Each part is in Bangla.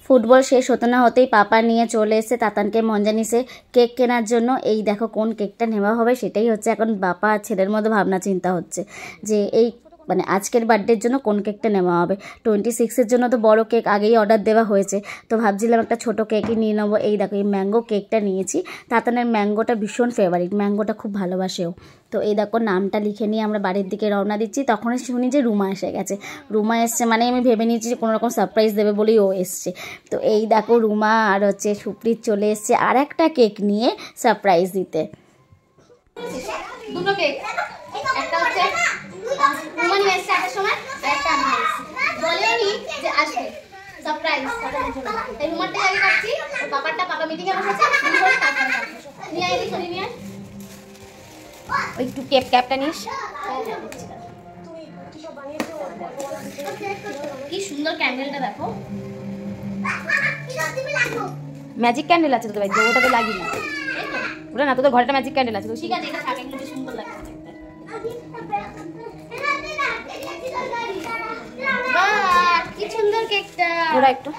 ফুটবল শেষ হতে না হতেই পাপা নিয়ে চলে এসেছে তাতানকে মঞ্জানিসে কেক কেনার জন্য। এই দেখো কোন কেকটা নেওয়া হবে সেটাই হচ্ছে এখন বাবা আর ছেলের মধ্যে ভাবনা চিন্তা হচ্ছে যে এই মানে আজকের বার্থডের জন্য কোন কেকটা নেওয়া হবে। 26-এর জন্য তো বড় কেক আগেই অর্ডার দেওয়া হয়েছে, তো ভাবছিলাম একটা ছোট কেকই নিয়ে নেবো। এই দেখো এই ম্যাঙ্গো কেকটা নিয়েছি। তাতানের ম্যাঙ্গোটা ভীষণ ফেভারিট, ম্যাঙ্গোটা খুব ভালোবাসেও। তো এই দেখো নামটা লিখে নিয়ে আমরা বাড়ির দিকে রওনা দিচ্ছি। তখনই শুনি যে রুমা এসে গেছে। রুমা এসছে মানে আমি ভেবে নিয়েছি যে কোনো রকম সারপ্রাইজ দেবে বলেই ও এসছে। তো এই দেখো রুমা আর হচ্ছে সুপ্রিত চলে এসছে আর একটা কেক নিয়ে সারপ্রাইজ দিতে। দুটো কেক, একটা হচ্ছে রুমা নিয়ে এসছে আসার সময়, আর একটা আমি নিয়ে এসছি। বলেও নি যে আসবে সারপ্রাইজ। এই রুমারটা আগে কাটছি, পাপারটা পাপা মিটিং এ বসেছে, নিয়ে আয় সরি নিয়ে আয়। ওই একটু ক্যাপটা নিস। কি সুন্দর ক্যান্ডেলটা দেখো, ম্যাজিক ক্যান্ডেল আছে তোদের বাড়িতে, ওটাতে লাগিয়ে দিই। ওটা না, তোদের ঘরটা ম্যাজিক ক্যান্ডেল আছে। ঠিক আছে, এটা থাকে, কিন্তু সুন্দর লাগছে। বাহ কি সুন্দর কেকটা। ওরা একটু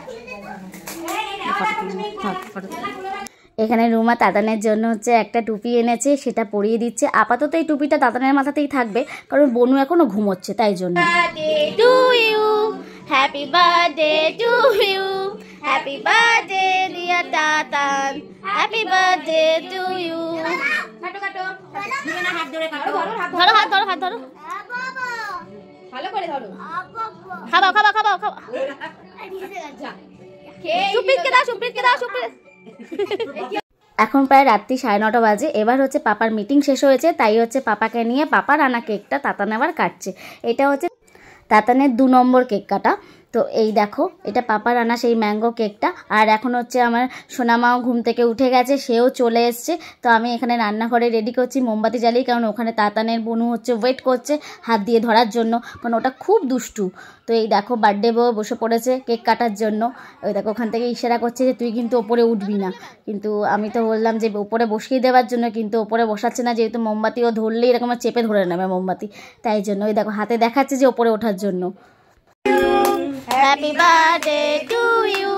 এখানে রুমা তাতানের জন্য হচ্ছে একটা টুপি এনেছে, সেটা পরিয়ে দিচ্ছে। আপাতত এই টুপিটা তাতানের মাথাতেই থাকবে, কারণ বনু এখনো ঘুমোচ্ছে তাই জন্য। Happy birthday to you, happy birthday dear Tatan, happy birthday to you. কাটো কাটো, হাত ধরে কাটো, ধরো হাত ধরো, হাত ধরো ভালো করে ধরো। খাবাও খাবাও খাবাও খাবাও। সুপ্রিতকে দাও, সুপ্রিতকে দাও, সুপ্রিত। এখন প্রায় রাত্রি 9:30 বাজে। এবার হচ্ছে পাপার মিটিং শেষ হয়েছে, তাই হচ্ছে পাপাকে নিয়ে পাপার আনা কেকটা তাতান আবার কাটছে। এটা হচ্ছে তাতানের 2 নম্বর কেক কাটা। তো এই দেখো এটা পাপার আনা সেই ম্যাঙ্গো কেকটা। আর এখন হচ্ছে আমার সোনামাও ঘুম থেকে উঠে গেছে, সেও চলে এসছে। তো আমি এখানে রান্নাঘরে রেডি করছি, মোমবাতি জ্বালিয়ে, কারণ ওখানে তাতানের বনু হচ্ছে ওয়েট করছে হাত দিয়ে ধরার জন্য, কারণ ওটা খুব দুষ্টু। তো এই দেখো বার্থডে বউ বসে পড়েছে কেক কাটার জন্য। ওই দেখো ওখান থেকে ইশারা করছে যে তুই কিন্তু ওপরে উঠবি না, কিন্তু আমি তো বললাম যে ওপরে বসিয়ে দেওয়ার জন্য, কিন্তু ওপরে বসাচ্ছে না, যেহেতু মোমবাতি ও ধরলেই এরকম চেপে ধরে নেবে মোমবাতি, তাই জন্য ওই দেখো হাতে দেখাচ্ছে যে ওপরে ওঠার জন্য। Happy birthday to you,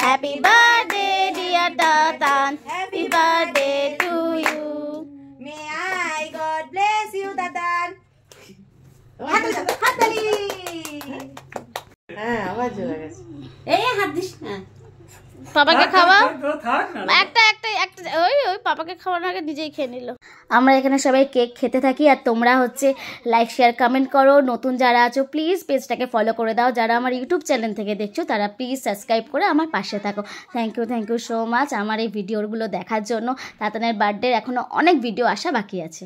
happy birthday dear Tatan, happy birthday to you. May I God bless you Tatan. হাততালি। হ্যাঁ আওয়াজ হয়ে গেছে। এই হাত দিস না। পাপাকে খাওয়া একটা একটা একটা ওই ওই পাপাকে খাওয়ানোর আগে নিজেই খেয়ে নিল। আমরা এখানে সবাই কেক খেতে থাকি, আর তোমরা হচ্ছে লাইক শেয়ার কমেন্ট করো। নতুন যারা আছো প্লিজ পেজটাকে ফলো করে দাও। যারা আমার ইউটিউব চ্যানেল থেকে দেখছো তারা প্লিজ সাবস্ক্রাইব করে আমার পাশে থাকো। থ্যাংক ইউ সো মাচ আমার এই ভিডিওগুলো দেখার জন্য। তাতানের বার্থডের এখনও অনেক ভিডিও আসা বাকি আছে।